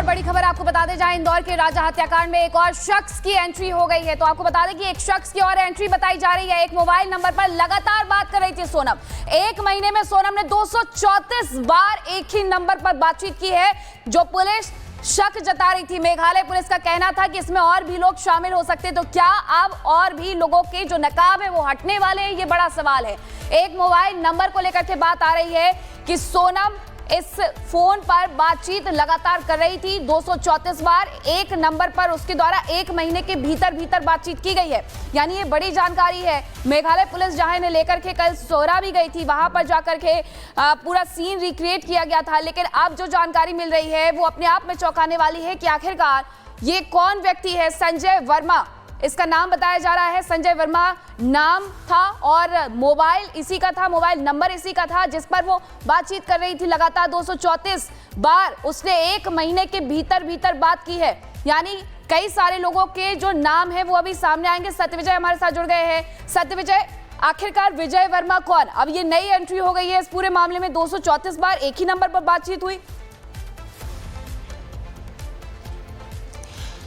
बड़ी खबर आपको बता दें, जहां इंदौर के राजा हत्याकांड में एक और शख्स की एंट्री हो गई है। तो आपको बता दें कि एक शख्स की और एंट्री बताई जा रही है। एक मोबाइल नंबर पर लगातार बात कर रही थी सोनम। एक महीने में सोनम ने 234 बार एक ही नंबर पर बातचीत की है, जो पुलिस शक जता रही थी। मेघालय पुलिस का कहना था कि इसमें और भी लोग शामिल हो सकते हैं। तो क्या अब और भी लोगों के जो नकाब है वो हटने वाले हैं, ये बड़ा सवाल है। एक मोबाइल नंबर को लेकर के बात आ रही है कि सोनम इस फोन पर बातचीत लगातार कर रही थी 234 बार एक नंबर पर। उसके द्वारा एक महीने के भीतर बातचीत की गई है, यानी ये बड़ी जानकारी है। मेघालय पुलिस जहां इन्हें लेकर के कल सोरा भी गई थी, वहां पर जाकर के पूरा सीन रिक्रिएट किया गया था। लेकिन अब जो जानकारी मिल रही है वो अपने आप में चौंकाने वाली है कि आखिरकार ये कौन व्यक्ति है। संजय वर्मा इसका नाम बताया जा रहा है। संजय वर्मा नाम था और मोबाइल इसी का था, मोबाइल नंबर इसी का था, जिस पर वो बातचीत कर रही थी लगातार 234 बार। उसने एक महीने के भीतर बात की है, यानी कई सारे लोगों के जो नाम है वो अभी सामने आएंगे। सत्यविजय हमारे साथ जुड़ गए हैं। सत्यविजय, आखिरकार विजय वर्मा कौन? अब ये नई एंट्री हो गई है इस पूरे मामले में। 234 बार एक ही नंबर पर बातचीत हुई।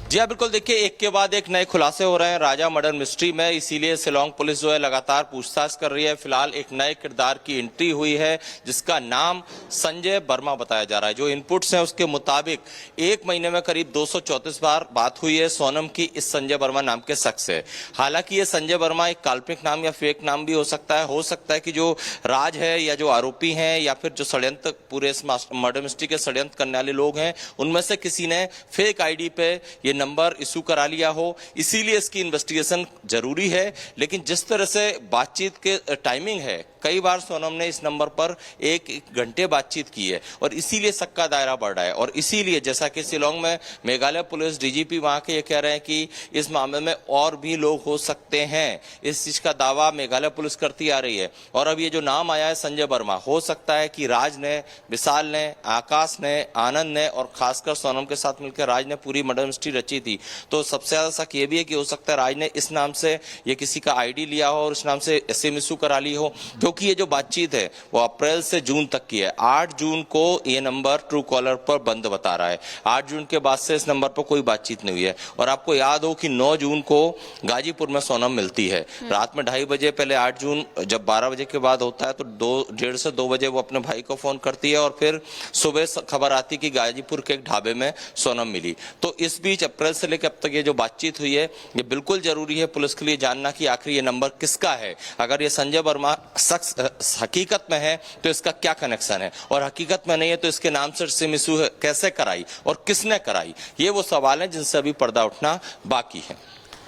जी हाँ, बिल्कुल। देखिए, एक के बाद एक नए खुलासे हो रहे हैं राजा मर्डर मिस्ट्री में, इसीलिए शिलांग पुलिस जो है लगातार पूछताछ कर रही है। फिलहाल एक नए किरदार की एंट्री हुई है जिसका नाम संजय वर्मा बताया जा रहा है। जो इनपुट्स हैं उसके मुताबिक एक महीने में करीब 234 बार बात हुई है सोनम की इस संजय वर्मा नाम के शख्स से। हालांकि ये संजय वर्मा एक काल्पनिक नाम या फेक नाम भी हो सकता है कि जो राज है या जो आरोपी हैं या फिर जो षड्यंत्र पूरे इस मर्डर मिस्ट्री के षड्यंत्र करने वाले लोग हैं, उनमें से किसी ने फेक आईडी पे ये नंबर इशू करा लिया हो, इसीलिए इसकी इन्वेस्टिगेशन जरूरी है। लेकिन जिस तरह से बातचीत के टाइमिंग है, कई बार सोनम ने इस नंबर पर एक घंटे बातचीत की है और इसीलिए शक का दायरा बढ़ रहा है। और इसीलिए जैसा कि शिलांग में मेघालय पुलिस डीजीपी वहां के ये कह रहे हैं कि इस मामले में और भी लोग हो सकते हैं, इस चीज का दावा मेघालय पुलिस करती आ रही है। और अब ये जो नाम आया है संजय वर्मा, हो सकता है कि राज ने, विशाल ने, आकाश ने, आनंद ने और खासकर सोनम के साथ मिलकर राज ने पूरी मर्डर मिस्ट्री रची थी। तो सबसे ज्यादा शक ये भी है कि हो सकता है राज ने इस नाम से ये किसी का आईडी लिया हो और इस नाम से एसएम इशू करा ली हो, क्योंकि ये जो बातचीत है वो अप्रैल से जून तक की है। 8 जून को ये नंबर ट्रू कॉलर पर बंद बता रहा है। 8 जून के बाद से इस नंबर पर कोई बातचीत नहीं हुई है। और आपको याद हो कि 9 जून को गाजीपुर में सोनम मिलती है रात में 2:30 बजे। पहले 8 जून जब 12 बजे के बाद होता है तो 1:30 से 2 बजे वो अपने भाई को फोन करती है और फिर सुबह खबर आती कि गाजीपुर के एक ढाबे में सोनम मिली। तो इस बीच अप्रैल से लेकर अब तक ये जो बातचीत हुई है, ये बिल्कुल जरूरी है पुलिस के लिए जानना कि आखिर ये नंबर किसका है। अगर ये संजय वर्मा शख्स हकीकत में है तो इसका क्या कनेक्शन है, और हकीकत में नहीं है तो इसके नाम से सिम इशू कैसे कराई और किसने कराई, ये वो सवाल है जिनसे अभी पर्दा उठना बाकी है।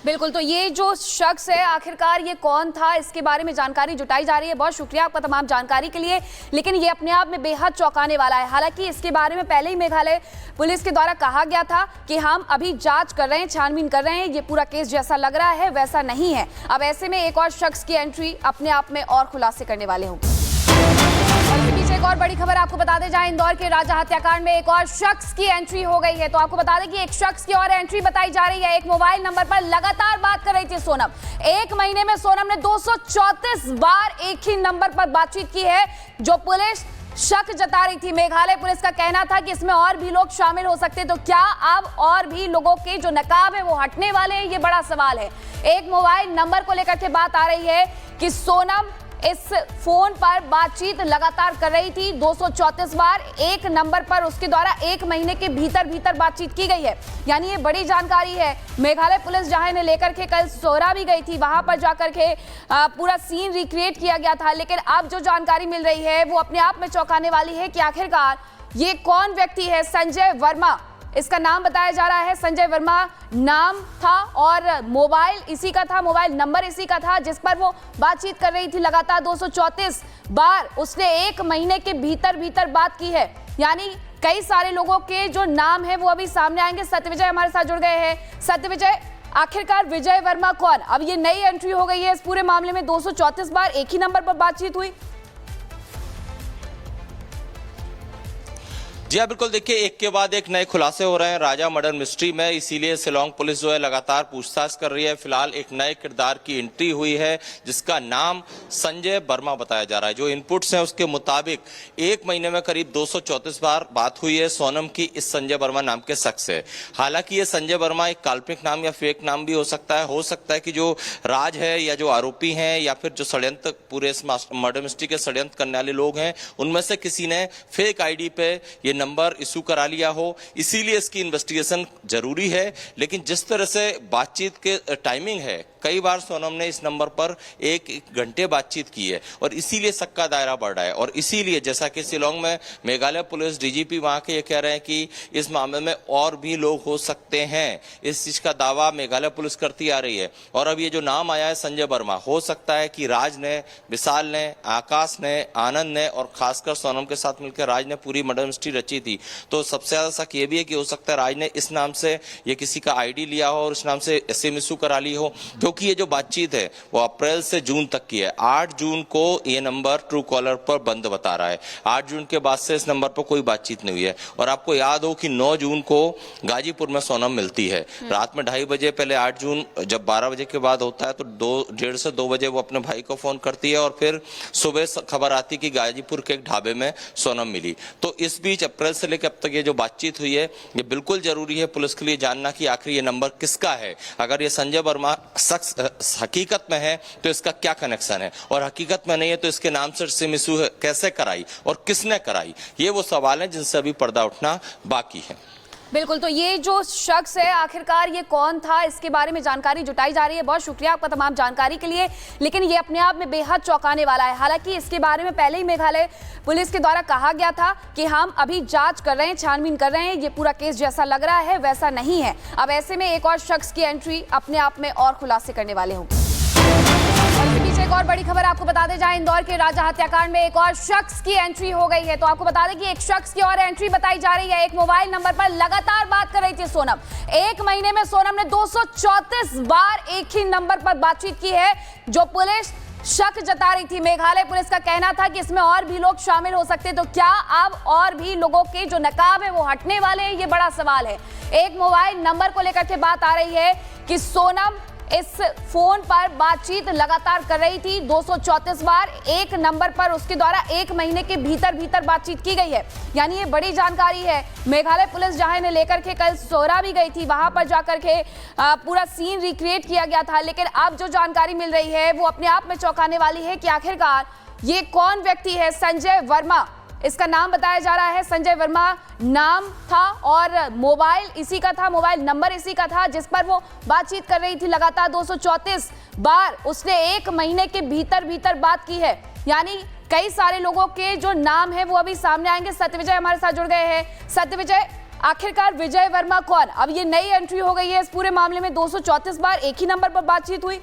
बिल्कुल, तो ये जो शख्स है आखिरकार ये कौन था, इसके बारे में जानकारी जुटाई जा रही है। बहुत शुक्रिया आपका तमाम जानकारी के लिए। लेकिन ये अपने आप में बेहद चौंकाने वाला है। हालांकि इसके बारे में पहले ही मेघालय पुलिस के द्वारा कहा गया था कि हम अभी जांच कर रहे हैं, छानबीन कर रहे हैं, ये पूरा केस जैसा लग रहा है वैसा नहीं है। अब ऐसे में एक और शख्स की एंट्री अपने आप में और खुलासे करने वाले होंगे। एक और बड़ी खबर आपको बता दें, जहां इंदौर के राजा हत्याकांड में एक और शख्स की एंट्री हो गई है। तो आपको बता दें कि एक शख्स की और एंट्री बताई जा रही है। एक मोबाइल नंबर पर लगातार बात कर रही थी सोनम। एक महीने में सोनम ने 234 बार एक ही नंबर पर बातचीत की है, जो पुलिस शक जता रही थी। मेघालय पुलिस का कहना था कि इसमें और भी लोग शामिल हो सकते हैं। तो क्या अब और भी लोगों के जो नकाब है वो हटने वाले हैं, ये बड़ा सवाल है। एक मोबाइल नंबर को लेकर के बात आ रही है कि सोनम इस फोन पर बातचीत लगातार कर रही थी 234 बार एक नंबर पर। उसके द्वारा एक महीने के भीतर बातचीत की गई है, यानी ये बड़ी जानकारी है। मेघालय पुलिस जहां इन्हें लेकर के कल सोरा भी गई थी, वहां पर जाकर के पूरा सीन रिक्रिएट किया गया था। लेकिन अब जो जानकारी मिल रही है वो अपने आप में चौंकाने वाली है कि आखिरकार ये कौन व्यक्ति है। संजय वर्मा इसका नाम बताया जा रहा है। संजय वर्मा नाम था और मोबाइल इसी का था, मोबाइल नंबर इसी का था, जिस पर वो बातचीत कर रही थी लगातार 234 बार। उसने एक महीने के भीतर बात की है, यानी कई सारे लोगों के जो नाम है वो अभी सामने आएंगे। सत्यविजय हमारे साथ जुड़ गए हैं। सत्यविजय, आखिरकार विजय वर्मा कौन? अब ये नई एंट्री हो गई है इस पूरे मामले में। 234 बार एक ही नंबर पर बातचीत हुई। जी हाँ, बिल्कुल। देखिए, एक के बाद एक नए खुलासे हो रहे हैं राजा मर्डर मिस्ट्री में, इसीलिए शिलांग पुलिस जो है लगातार पूछताछ कर रही है। फिलहाल एक नए किरदार की एंट्री हुई है जिसका नाम संजय वर्मा बताया जा रहा है। जो इनपुट्स हैं उसके मुताबिक 1 महीने में करीब 234 बार बात हुई है सोनम की इस संजय वर्मा नाम के शख्स से। हालांकि ये संजय वर्मा एक काल्पनिक नाम या फेक नाम भी हो सकता है कि जो राज है या जो आरोपी हैं या फिर जो षड्यंत्र पूरे इस मर्डर मिस्ट्री के षड्यंत्र करने वाले लोग हैं, उनमें से किसी ने फेक आईडी पे ये नंबर इशू करा लिया हो। इसीलिए इसकी इन्वेस्टिगेशन जरूरी है। लेकिन जिस तरह से बातचीत के टाइमिंग है, कई बार सोनम ने इस नंबर पर 1 घंटे बातचीत की है और इसीलिए शक का दायरा बढ़ रहा है। और इसीलिए जैसा कि शिलांग में मेघालय पुलिस डीजीपी वहां के ये कह रहे हैं कि इस मामले में और भी लोग हो सकते हैं। इस चीज का दावा मेघालय पुलिस करती आ रही है। और अब ये जो नाम आया है संजय वर्मा, हो सकता है कि राज ने, विशाल ने, आकाश ने, आनंद ने और खासकर सोनम के साथ मिलकर राज ने पूरी मर्डर मिस्ट्री रची थी। तो सबसे ज्यादा शक ये भी है कि हो सकता है राज ने इस नाम से ये किसी का आईडी लिया हो और इस नाम से एसएम इशू करा ली हो, क्योंकि ये जो बातचीत है वो अप्रैल से जून तक की है। 8 जून को ये नंबर ट्रू कॉलर पर बंद बता रहा है। 8 जून के बाद से इस नंबर पर कोई बातचीत नहीं हुई है। और आपको याद हो कि 9 जून को गाजीपुर में सोनम मिलती है रात में 2:30 बजे। पहले 8 जून जब 12 बजे के बाद होता है तो 1:30 से 2 बजे वो अपने भाई को फोन करती है और फिर सुबह खबर आती कि गाजीपुर के एक ढाबे में सोनम मिली। तो इस बीच अप्रैल से लेकर अब तक ये जो बातचीत हुई है, ये बिल्कुल जरूरी है पुलिस के लिए जानना कि आखिर ये नंबर किसका है। अगर ये संजय वर्मा शख्स हकीकत में है तो इसका क्या कनेक्शन है, और हकीकत में नहीं है तो इसके नाम से सिम इशू कैसे कराई और किसने कराई, ये वो सवाल है जिनसे अभी पर्दा उठना बाकी है। बिल्कुल, तो ये जो शख्स है आखिरकार ये कौन था, इसके बारे में जानकारी जुटाई जा रही है। बहुत शुक्रिया आपका तमाम जानकारी के लिए। लेकिन ये अपने आप में बेहद चौंकाने वाला है। हालांकि इसके बारे में पहले ही मेघालय पुलिस के द्वारा कहा गया था कि हम अभी जांच कर रहे हैं, छानबीन कर रहे हैं, ये पूरा केस जैसा लग रहा है वैसा नहीं है। अब ऐसे में एक और शख्स की एंट्री अपने आप में और खुलासे करने वाले होंगे। इसके पीछे एक और बड़ी खबर आपको बता दें, जहां इंदौर के राजा हत्याकांड में एक और शख्स की एंट्री हो गई है। तो आपको बता दें कि एक शख्स की और एंट्री बताई जा रही है। एक मोबाइल नंबर पर लगातार बात कर रही थी सोनम। 1 महीने में सोनम ने 234 बार एक ही नंबर पर बातचीत की है, जो पुलिस शक जता रही थी। मेघालय पुलिस का कहना था कि इसमें और भी लोग शामिल हो सकते हैं। तो क्या अब और भी लोगों के जो नकाब है वो हटने वाले हैं, ये बड़ा सवाल है। एक मोबाइल नंबर को लेकर के बात आ रही है कि सोनम इस फोन पर बातचीत लगातार कर रही थी 234 बार एक नंबर पर, उसके द्वारा 1 महीने के भीतर बातचीत की गई है। यानी ये बड़ी जानकारी है। मेघालय पुलिस जहां इन्हें लेकर के कल सोरा भी गई थी, वहां पर जाकर के पूरा सीन रिक्रिएट किया गया था। लेकिन अब जो जानकारी मिल रही है वो अपने आप में चौंकाने वाली है कि आखिरकार ये कौन व्यक्ति है। संजय वर्मा इसका नाम बताया जा रहा है। संजय वर्मा नाम था और मोबाइल इसी का था, मोबाइल नंबर इसी का था जिस पर वो बातचीत कर रही थी लगातार 234 बार। उसने 1 महीने के भीतर बात की है। यानी कई सारे लोगों के जो नाम है वो अभी सामने आएंगे। सत्यविजय हमारे साथ जुड़ गए हैं। सत्यविजय, आखिरकार विजय वर्मा कौन? अब ये नई एंट्री हो गई है इस पूरे मामले में। 234 बार एक ही नंबर पर बातचीत हुई।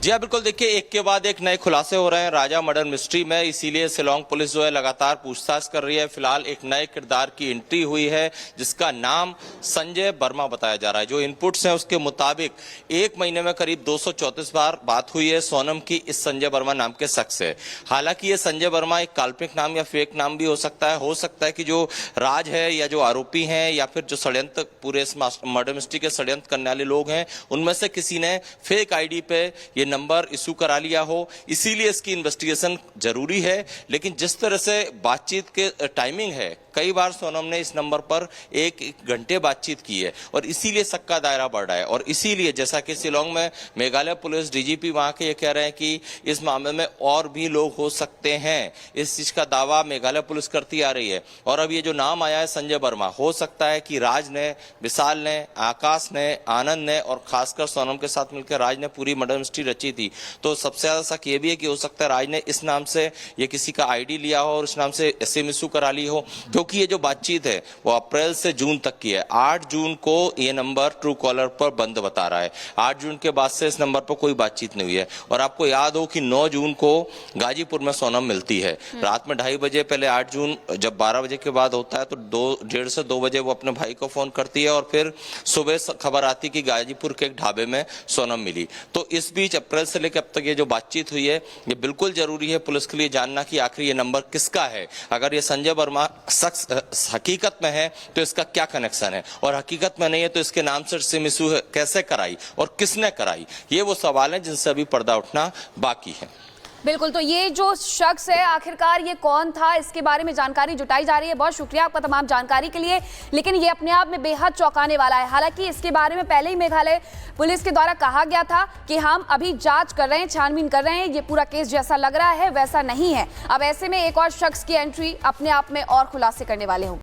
जी हाँ, बिल्कुल। देखिए, एक के बाद एक नए खुलासे हो रहे हैं राजा मर्डर मिस्ट्री में, इसीलिए शिलांग पुलिस जो है लगातार पूछताछ कर रही है। फिलहाल एक नए किरदार की एंट्री हुई है जिसका नाम संजय वर्मा बताया जा रहा है। जो इनपुट्स हैं उसके मुताबिक 1 महीने में करीब 234 बार बात हुई है सोनम की इस संजय वर्मा नाम के शख्स से। हालांकि ये संजय वर्मा एक काल्पनिक नाम या फेक नाम भी हो सकता है कि जो राज है या जो आरोपी हैं या फिर जो षड्यंत्र पूरे इस मर्डर मिस्ट्री के षड्यंत्र करने वाले लोग हैं, उनमें से किसी ने फेक आईडी पे ये नंबर इशू करा लिया हो। इसीलिए इसकी इन्वेस्टिगेशन जरूरी है। लेकिन जिस तरह से बातचीत के टाइमिंग है, कई बार सोनम ने इस नंबर पर 1 घंटे बातचीत की है और इसीलिए शक का दायरा बढ़ रहा है। और इसीलिए जैसा कि शिलांग में मेघालय पुलिस डीजीपी वहां के ये कह रहे हैं कि इस मामले में और भी लोग हो सकते हैं। इस चीज का दावा मेघालय पुलिस करती आ रही है। और अब ये जो नाम आया है संजय वर्मा, हो सकता है कि राज ने, विशाल ने, आकाश ने, आनंद ने और खासकर सोनम के साथ मिलकर राज ने पूरी मर्डर मिस्ट्री रची थी। तो सबसे ज्यादा शक ये भी है कि हो सकता है राज ने इस नाम से ये किसी का आईडी लिया हो और इस नाम से एसएम इशू करा ली हो, क्योंकि क्योंकि ये जो बातचीत है वो अप्रैल से जून तक की है। 8 जून को ये नंबर ट्रू कॉलर पर बंद बता रहा है। 8 जून के बाद से इस नंबर पर कोई बातचीत नहीं हुई है। और आपको याद हो कि 9 जून को गाजीपुर में सोनम मिलती है रात में 2:30 बजे। पहले 8 जून जब 12 बजे के बाद होता है तो 1:30 से 2 बजे वो अपने भाई को फोन करती है और फिर सुबह खबर आती कि गाजीपुर के एक ढाबे में सोनम मिली। तो इस बीच अप्रैल से लेकर अब तक ये जो बातचीत हुई है, ये बिल्कुल जरूरी है पुलिस के लिए जानना कि आखिर ये नंबर किसका है। अगर ये संजय वर्मा शख्स हकीकत में है तो इसका क्या कनेक्शन है, और हकीकत में नहीं है तो इसके नाम से सिम इशू कैसे कराई और किसने कराई, ये वो सवाल है जिनसे अभी पर्दा उठना बाकी है। बिल्कुल, तो ये जो शख्स है आखिरकार ये कौन था, इसके बारे में जानकारी जुटाई जा रही है। बहुत शुक्रिया आपका तमाम जानकारी के लिए, लेकिन ये अपने आप में बेहद चौंकाने वाला है। हालांकि इसके बारे में पहले ही मेघालय पुलिस के द्वारा कहा गया था कि हम अभी जांच कर रहे हैं, छानबीन कर रहे हैं, ये पूरा केस जैसा लग रहा है वैसा नहीं है। अब ऐसे में एक और शख्स की एंट्री अपने आप में और खुलासे करने वाले होंगे।